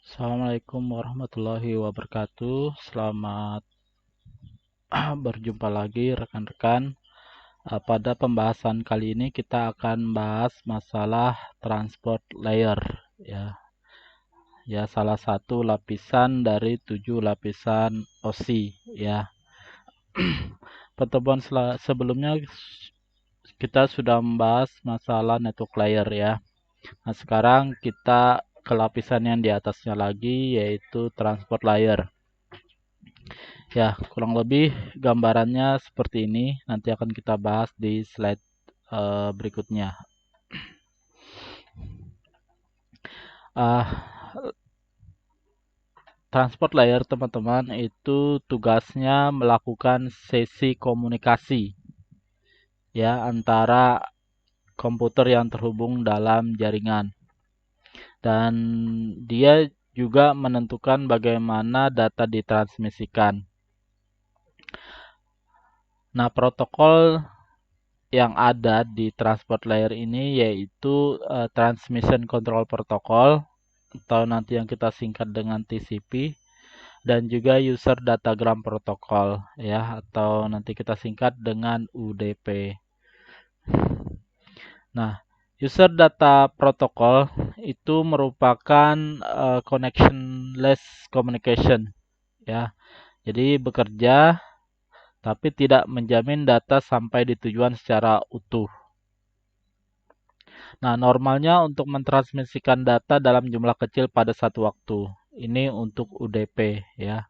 Assalamualaikum warahmatullahi wabarakatuh. Selamat berjumpa lagi rekan-rekan. Pada pembahasan kali ini kita akan bahas masalah transport layer, ya. Ya, salah satu lapisan dari 7 lapisan OSI, ya. Pertemuan sebelumnya kita sudah membahas masalah network layer, ya. Nah, sekarang kita ke lapisan yang di atasnya lagi, yaitu transport layer. Ya, kurang lebih gambarannya seperti ini. Nanti akan kita bahas di slide berikutnya. Transport layer, teman-teman, itu tugasnya melakukan sesi komunikasi ya antara komputer yang terhubung dalam jaringan. Dan dia juga menentukan bagaimana data ditransmisikan. Nah, protokol yang ada di transport layer ini yaitu Transmission Control Protocol atau nanti yang kita singkat dengan TCP, dan juga User Datagram Protocol ya, atau nanti kita singkat dengan UDP. Nah, User Data Protocol itu merupakan connectionless communication ya. Jadi bekerja tapi tidak menjamin data sampai di tujuan secara utuh. Nah, normalnya untuk mentransmisikan data dalam jumlah kecil pada satu waktu. Ini untuk UDP ya.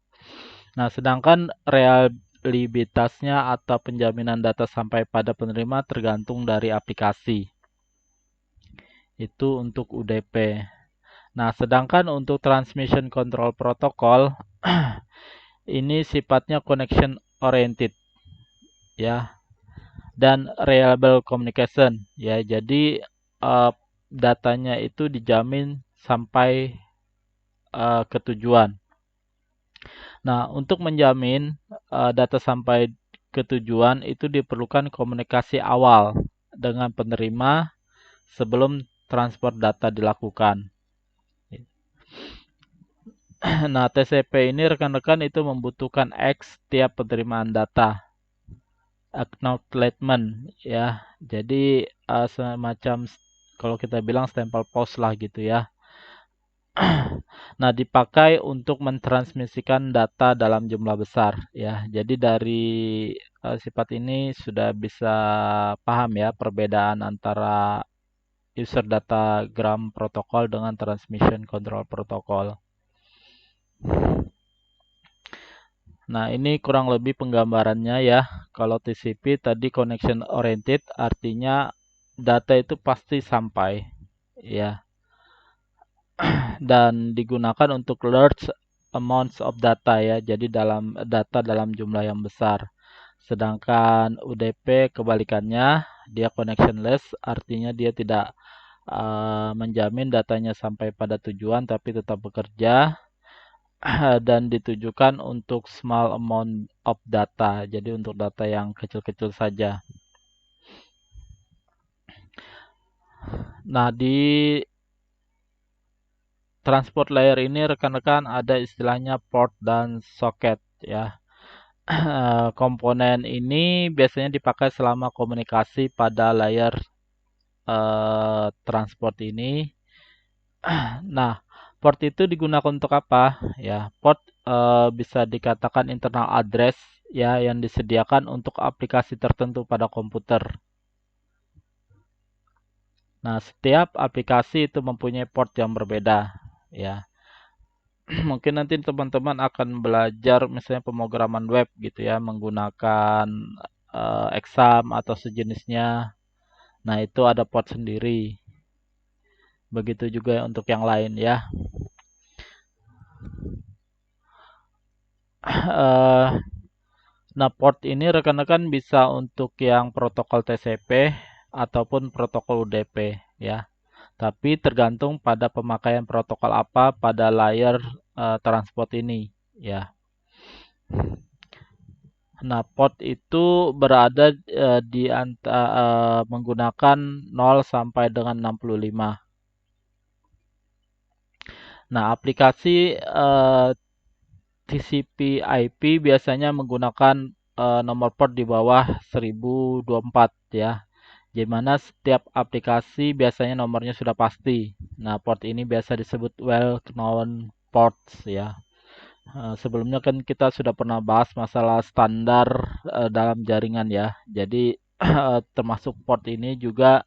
Nah, sedangkan reliabilitasnya atau penjaminan data sampai pada penerima tergantung dari aplikasi. Itu untuk UDP. Nah, sedangkan untuk Transmission Control Protocol ini sifatnya connection oriented ya, dan reliable communication ya. Jadi datanya itu dijamin sampai ke tujuan. Nah, untuk menjamin data sampai ke tujuan itu diperlukan komunikasi awal dengan penerima sebelum transfer data dilakukan. Nah, TCP ini rekan-rekan itu membutuhkan X tiap penerimaan data. Acknowledgement ya. Jadi semacam kalau kita bilang stempel pos lah gitu ya. Nah, dipakai untuk mentransmisikan data dalam jumlah besar ya. Jadi dari sifat ini sudah bisa paham ya perbedaan antara user datagram protokol dengan transmission control protocol. Nah, ini kurang lebih penggambarannya ya. Kalau TCP tadi connection oriented, artinya data itu pasti sampai ya. Dan digunakan untuk large amounts of data ya. Jadi data dalam jumlah yang besar. Sedangkan UDP kebalikannya, dia connectionless, artinya dia tidak menjamin datanya sampai pada tujuan tapi tetap bekerja. Dan ditujukan untuk small amount of data, jadi untuk data yang kecil-kecil saja. Nah, di transport layer ini rekan-rekan ada istilahnya port dan socket ya. Komponen ini biasanya dipakai selama komunikasi pada layer transport ini. Nah, port itu digunakan untuk apa? Ya, port bisa dikatakan internal address ya yang disediakan untuk aplikasi tertentu pada komputer. Nah, setiap aplikasi itu mempunyai port yang berbeda ya. Mungkin nanti teman-teman akan belajar misalnya pemrograman web gitu ya menggunakan exam atau sejenisnya. Nah, itu ada port sendiri. Begitu juga untuk yang lain ya. Nah, port ini rekan-rekan bisa untuk yang protokol TCP ataupun protokol UDP ya. Tapi tergantung pada pemakaian protokol apa pada layer transport ini ya. Nah, port itu berada di menggunakan 0 sampai dengan 65. Nah, aplikasi TCP/IP biasanya menggunakan nomor port di bawah 1024 ya. Di mana setiap aplikasi biasanya nomornya sudah pasti. Nah, port ini biasa disebut well known ports ya. Sebelumnya kan kita sudah pernah bahas masalah standar dalam jaringan ya. Jadi termasuk port ini juga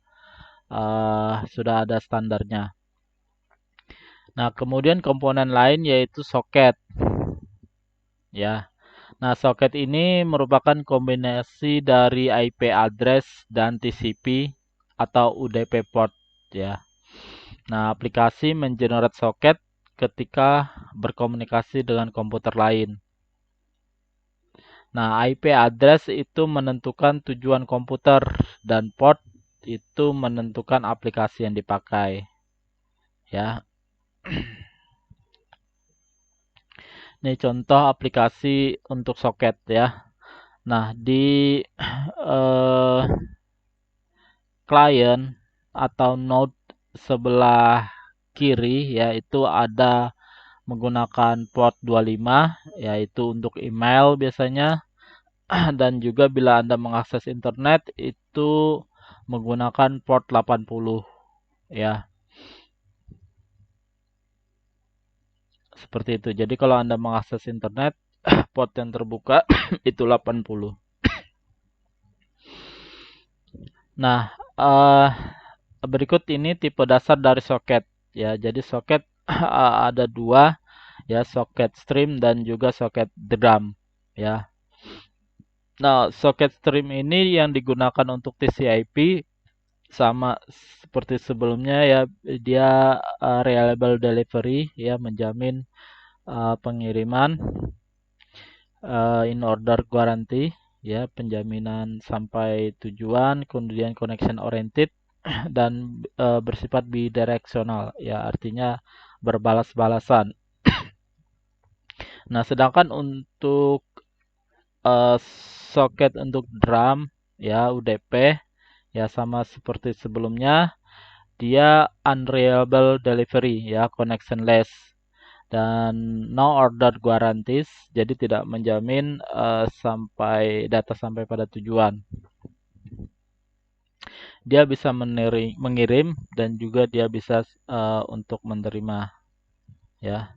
sudah ada standarnya. Nah, kemudian komponen lain yaitu soket ya. Nah, soket ini merupakan kombinasi dari IP address dan TCP atau UDP port ya. Nah, aplikasi mengenerate soket ketika berkomunikasi dengan komputer lain. Nah, IP address itu menentukan tujuan komputer dan port itu menentukan aplikasi yang dipakai. Ya. Ini contoh aplikasi untuk soket ya. Nah, di eh, klien atau node sebelah kiri yaitu ada menggunakan port 25 yaitu untuk email biasanya dan juga bila Anda mengakses internet itu menggunakan port 80 ya. Seperti itu. Jadi kalau Anda mengakses internet port yang terbuka itu 80. Nah, berikut ini tipe dasar dari soket ya. Jadi soket ada dua ya, soket stream dan juga soket drum ya. Nah, soket stream ini yang digunakan untuk TCP sama seperti sebelumnya ya, dia reliable delivery ya, menjamin pengiriman in order guarantee ya, penjaminan sampai tujuan, kemudian connection oriented dan bersifat bidireksional ya, artinya berbalas-balasan. Nah, sedangkan untuk soket untuk drum ya UDP ya sama seperti sebelumnya, dia unreliable delivery ya, connectionless dan no order guarantees, jadi tidak menjamin sampai data sampai pada tujuan. Dia bisa mengirim dan juga dia bisa untuk menerima ya.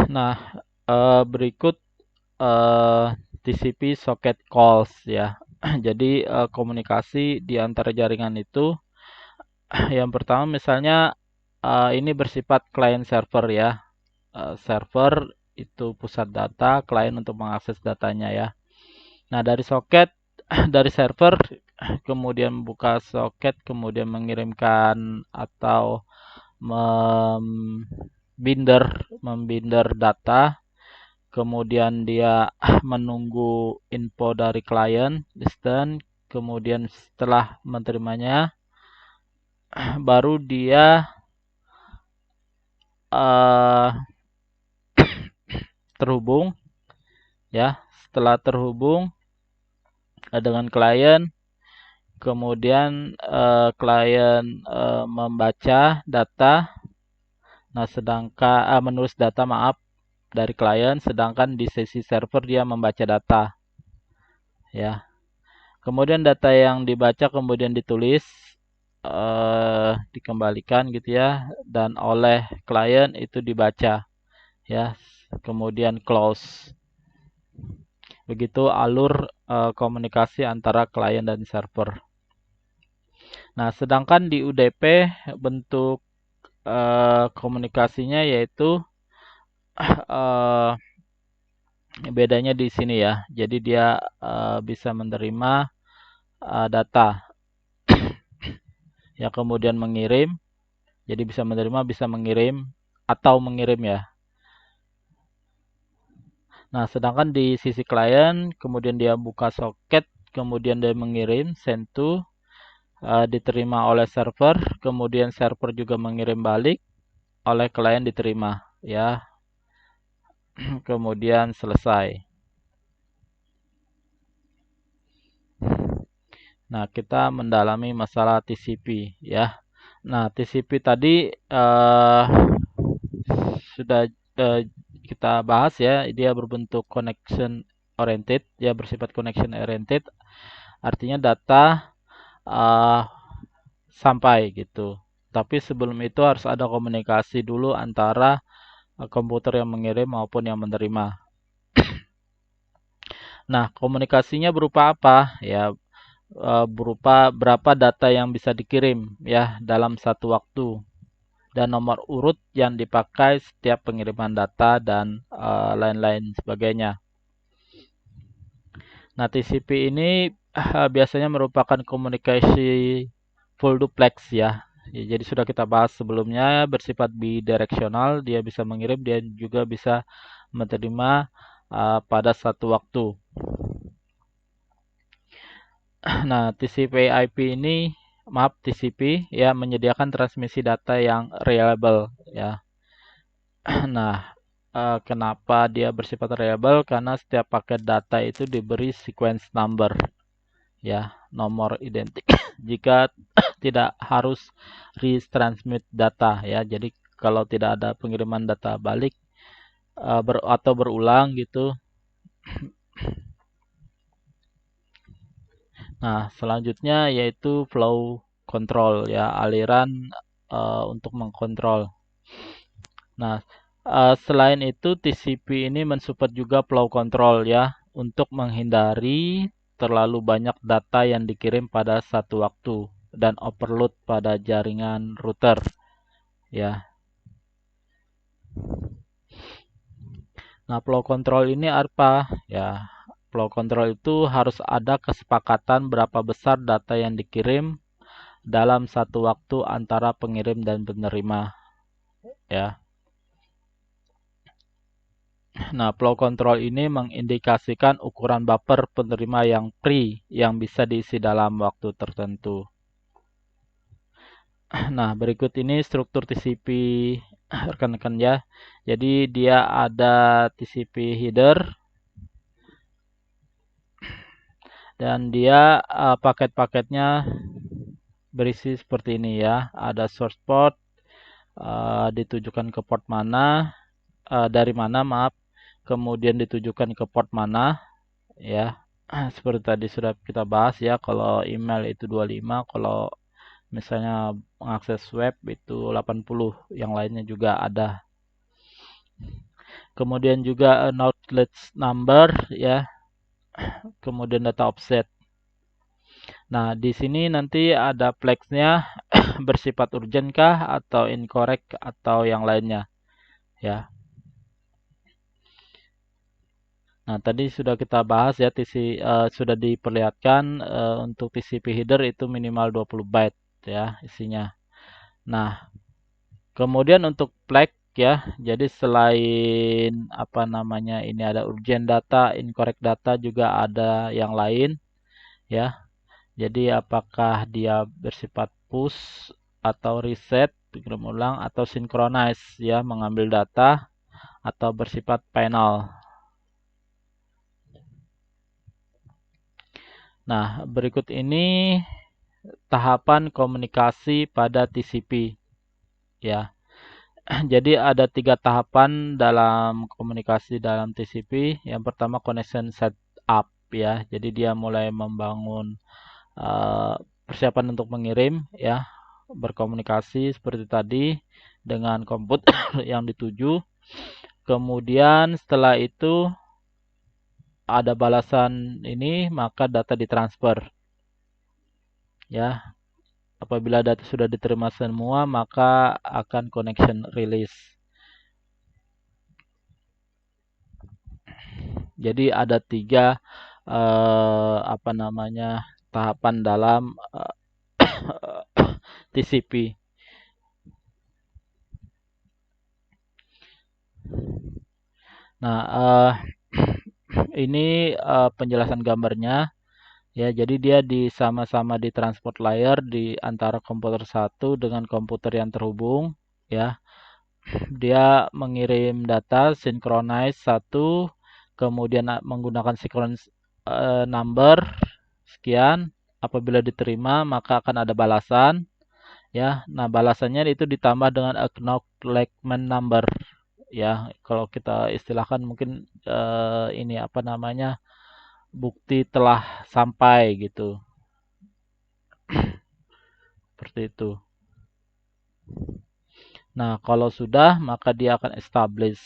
Nah, berikut TCP socket calls ya. Jadi komunikasi di antara jaringan itu yang pertama misalnya ini bersifat client server ya. Server itu pusat data, klien untuk mengakses datanya ya. Nah, dari soket dari server kemudian buka soket, kemudian mengirimkan atau membinder data, kemudian dia menunggu info dari klien, listen, kemudian setelah menerimanya baru dia uh, terhubung ya. Setelah terhubung dengan klien, kemudian klien membaca data. Nah, sedangkan menulis data maaf dari klien, sedangkan di sesi server dia membaca data ya. Kemudian data yang dibaca kemudian ditulis dikembalikan gitu ya, dan oleh klien itu dibaca ya, kemudian close. Begitu alur komunikasi antara klien dan server. Nah, sedangkan di UDP bentuk komunikasinya yaitu bedanya di sini ya. Jadi dia bisa menerima data yang kemudian mengirim. Jadi bisa menerima, bisa mengirim atau mengirim ya. Nah, sedangkan di sisi klien kemudian dia buka soket, kemudian dia mengirim send to, diterima oleh server, kemudian server juga mengirim balik, oleh klien diterima ya. Kemudian selesai. Nah, kita mendalami masalah TCP ya. Nah, TCP tadi sudah kita bahas ya, dia berbentuk connection oriented, dia bersifat connection oriented, artinya data uh, sampai gitu. Tapi sebelum itu harus ada komunikasi dulu antara komputer yang mengirim maupun yang menerima. Nah, komunikasinya berupa apa? Ya, berupa berapa data yang bisa dikirim ya dalam satu waktu dan nomor urut yang dipakai setiap pengiriman data dan lain-lain sebagainya. Nah, TCP ini biasanya merupakan komunikasi full duplex ya. Ya, jadi sudah kita bahas sebelumnya, bersifat bidireksional, dia bisa mengirim, dia juga bisa menerima pada satu waktu. Nah, TCP ya menyediakan transmisi data yang reliable ya. Nah, kenapa dia bersifat reliable? Karena setiap paket data itu diberi sequence number ya, nomor identik. Jika tidak harus retransmit data ya. Jadi kalau tidak ada pengiriman data balik atau berulang gitu. Nah, selanjutnya yaitu flow control ya, aliran untuk mengkontrol. Nah, selain itu TCP ini mensupport juga flow control ya untuk menghindari terlalu banyak data yang dikirim pada satu waktu dan overload pada jaringan router ya. Nah, flow control ini apa? Ya, flow control itu harus ada kesepakatan berapa besar data yang dikirim dalam satu waktu antara pengirim dan penerima ya. Nah, flow control ini mengindikasikan ukuran buffer penerima yang free yang bisa diisi dalam waktu tertentu. Nah, berikut ini struktur TCP rekan-rekan ya. Jadi dia ada TCP header dan dia paket-paketnya berisi seperti ini ya. Ada source port ditujukan ke port mana, dari mana maaf, kemudian ditujukan ke port mana ya. Seperti tadi sudah kita bahas ya, kalau email itu 25, kalau misalnya mengakses web itu 80, yang lainnya juga ada. Kemudian juga knowledge number ya, kemudian data offset. Nah, di sini nanti ada flagnya bersifat urgent kah atau incorrect atau yang lainnya ya. Nah, tadi sudah kita bahas ya, sudah diperlihatkan untuk TCP header itu minimal 20 byte ya isinya. Nah, kemudian untuk flag ya, jadi selain apa namanya ini ada urgent data, incorrect data juga ada yang lain ya. Jadi apakah dia bersifat push atau reset, dikirim ulang atau synchronize ya, mengambil data atau bersifat final. Nah, berikut ini tahapan komunikasi pada TCP ya. Jadi ada 3 tahapan dalam komunikasi dalam TCP. Yang pertama connection setup ya. Jadi dia mulai membangun persiapan untuk mengirim ya, berkomunikasi seperti tadi dengan komputer yang dituju. Kemudian setelah itu ada balasan ini, maka data ditransfer ya. Apabila data sudah diterima semua, maka akan connection release. Jadi ada 3 apa namanya tahapan dalam TCP. Nah, ini penjelasan gambarnya ya. Jadi dia sama-sama di transport layer di antara komputer satu dengan komputer yang terhubung ya. Dia mengirim data synchronize satu, kemudian menggunakan sequence number sekian. apabila diterima maka akan ada balasan, ya. Nah, balasannya itu ditambah dengan acknowledgement number, ya. Kalau kita istilahkan mungkin ini apa namanya, bukti telah sampai gitu, seperti itu. Nah, kalau sudah maka dia akan establish.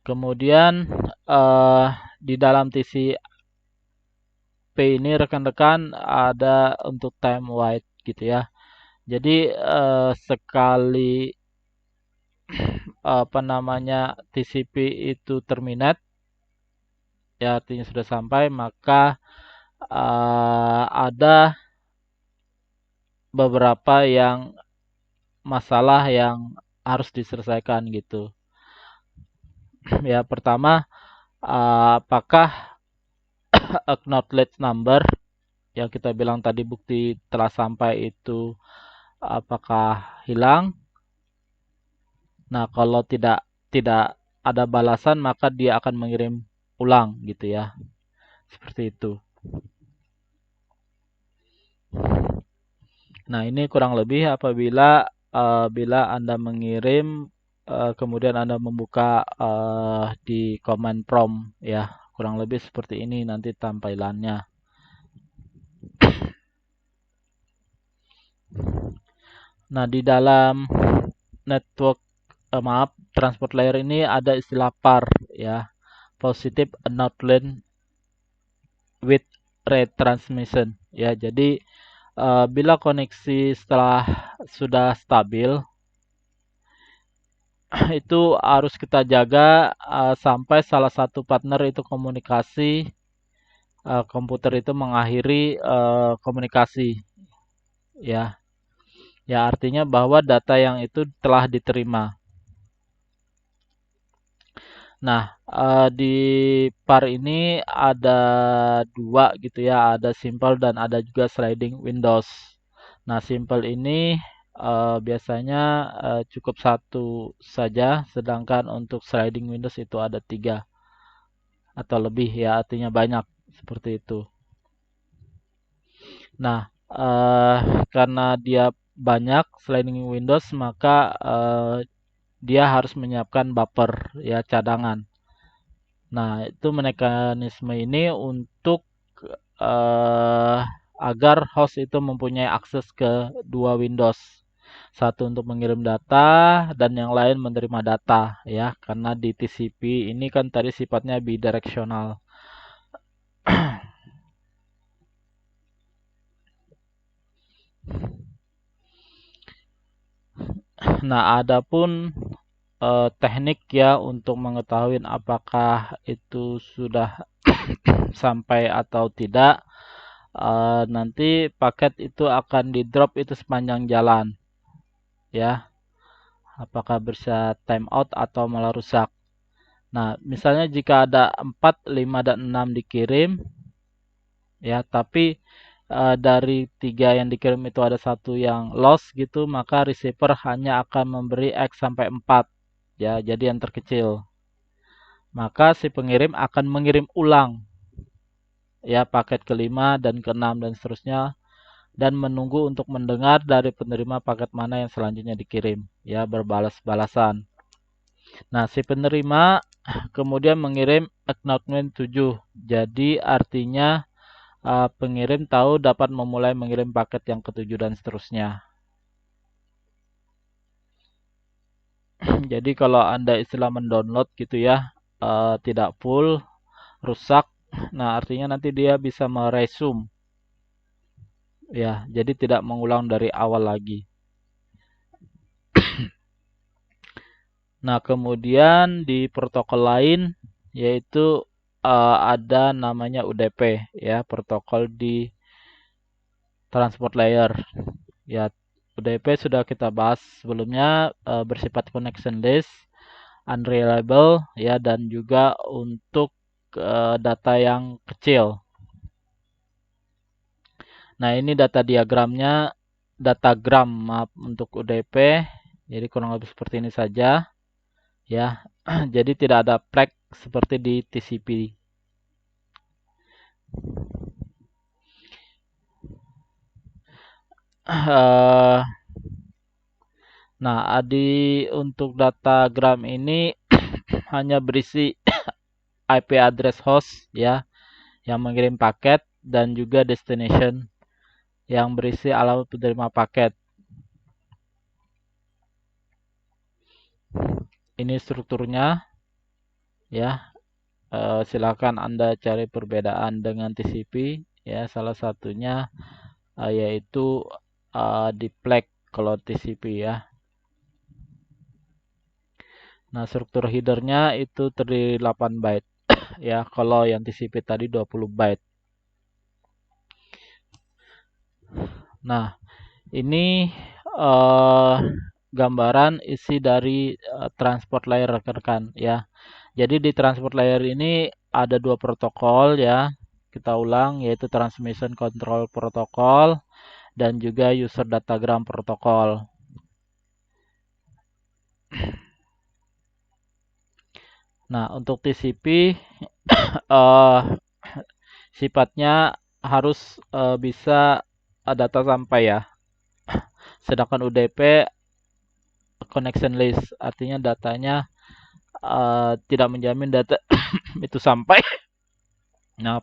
Kemudian di dalam TCP ini rekan-rekan ada untuk time wait gitu ya. Jadi sekali apa namanya TCP itu terminate, ya artinya sudah sampai, maka ada beberapa masalah yang harus diselesaikan gitu. Ya, pertama, apakah acknowledge number yang kita bilang tadi bukti telah sampai itu apakah hilang? Nah, kalau tidak ada balasan maka dia akan mengirim ulang gitu ya. Seperti itu. Nah, ini kurang lebih apabila bila Anda mengirim kemudian Anda membuka di command prompt ya. Kurang lebih seperti ini nanti tampilannya. Nah, di dalam network transport layer ini ada istilah PAR ya. Positive Acknowledgement with Retransmission ya. Jadi bila koneksi sudah stabil itu harus kita jaga sampai salah satu partner itu komunikasi, komputer itu mengakhiri komunikasi ya. Ya artinya bahwa data yang itu telah diterima. Nah, di PAR ini ada dua gitu ya, ada simple dan ada juga sliding windows. Nah, simple ini biasanya cukup satu saja, sedangkan untuk sliding windows itu ada 3 atau lebih ya, artinya banyak seperti itu. Nah, karena dia banyak sliding windows, maka dia harus menyiapkan buffer ya, cadangan. Nah, itu mekanisme ini untuk agar host itu mempunyai akses ke dua Windows. Satu untuk mengirim data dan yang lain menerima data ya, karena di TCP ini kan tadi sifatnya bidirectional. Nah, adapun teknik ya untuk mengetahui apakah itu sudah sampai atau tidak, nanti paket itu akan di drop itu sepanjang jalan ya, apakah bisa timeout atau malah rusak. Nah, misalnya jika ada 4, 5, dan 6 dikirim ya, tapi dari 3 yang dikirim itu ada satu yang lost gitu, maka receiver hanya akan memberi X sampai 4 ya, jadi yang terkecil. Maka si pengirim akan mengirim ulang ya paket ke-5 dan ke-6 dan seterusnya, dan menunggu untuk mendengar dari penerima paket mana yang selanjutnya dikirim ya, berbalas-balasan. Nah, si penerima kemudian mengirim acknowledgement 7. Jadi artinya pengirim tahu dapat memulai mengirim paket yang ke-7 dan seterusnya. Jadi kalau Anda istilah mendownload gitu ya, tidak full, rusak, nah artinya nanti dia bisa meresume. Ya, jadi tidak mengulang dari awal lagi. Nah, kemudian di protokol lain yaitu ada namanya UDP ya, protokol di transport layer. Ya, UDP sudah kita bahas sebelumnya, bersifat connectionless, unreliable ya, dan juga untuk data yang kecil. Nah, ini data diagramnya, datagram maaf untuk UDP. Jadi kurang lebih seperti ini saja ya. Jadi tidak ada flag seperti di TCP. Eh, nah, untuk datagram ini hanya berisi IP address host ya yang mengirim paket dan juga destination yang berisi alamat penerima paket. Ini strukturnya ya. Silakan Anda cari perbedaan dengan TCP ya. Salah satunya yaitu di flag kalau TCP ya. Nah, struktur headernya itu terdiri 8 byte ya. Kalau yang TCP tadi 20 byte. Nah, ini gambaran isi dari transport layer rekan-rekan ya. Jadi di transport layer ini ada dua protokol ya. Kita ulang yaitu Transmission Control Protocol dan juga User Datagram Protocol. Nah, untuk TCP sifatnya harus bisa data sampai ya. Sedangkan UDP connection list artinya datanya tidak menjamin data itu sampai. Nah,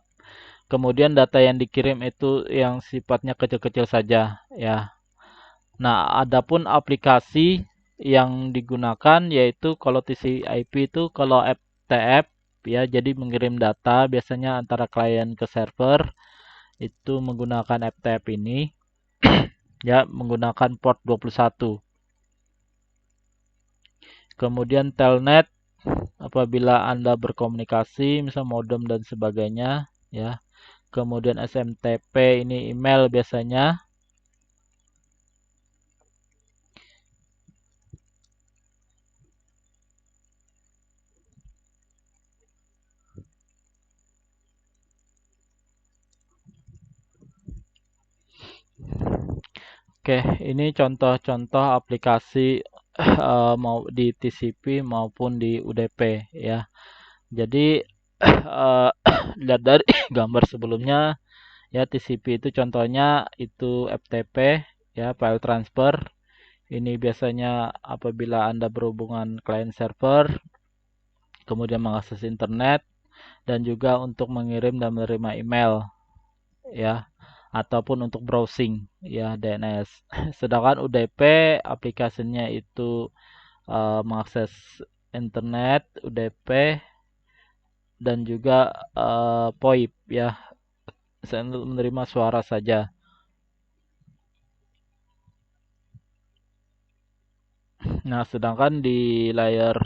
kemudian data yang dikirim itu yang sifatnya kecil-kecil saja ya. Nah, adapun aplikasi yang digunakan yaitu kalau TCP/IP itu kalau FTP ya, jadi mengirim data biasanya antara klien ke server itu menggunakan FTP ini ya, menggunakan port 21. Kemudian telnet apabila Anda berkomunikasi misal modem dan sebagainya ya. Kemudian SMTP ini email biasanya. Oke, ini contoh-contoh aplikasi mau di TCP maupun di UDP ya. Jadi lihat dari gambar sebelumnya ya, TCP itu contohnya itu FTP ya, file transfer. Ini biasanya apabila Anda berhubungan client server, kemudian mengakses internet dan juga untuk mengirim dan menerima email ya, ataupun untuk browsing ya DNS. Sedangkan UDP aplikasinya itu mengakses internet, UDP dan juga VoIP ya, untuk menerima suara saja. Nah, sedangkan di layer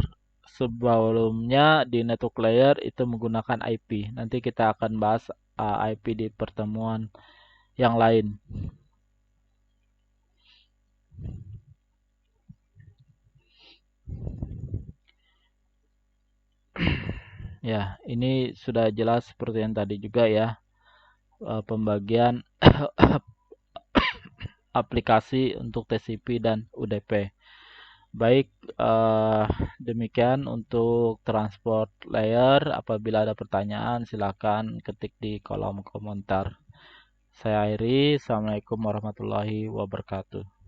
sebelumnya di network layer itu menggunakan IP. Nanti kita akan bahas IP di pertemuan yang lain. Ya, ini sudah jelas seperti yang tadi juga ya, pembagian aplikasi untuk TCP dan UDP. Baik, demikian untuk transport layer. Apabila ada pertanyaan, silakan ketik di kolom komentar. Saya Airi, Assalamualaikum warahmatullahi wabarakatuh.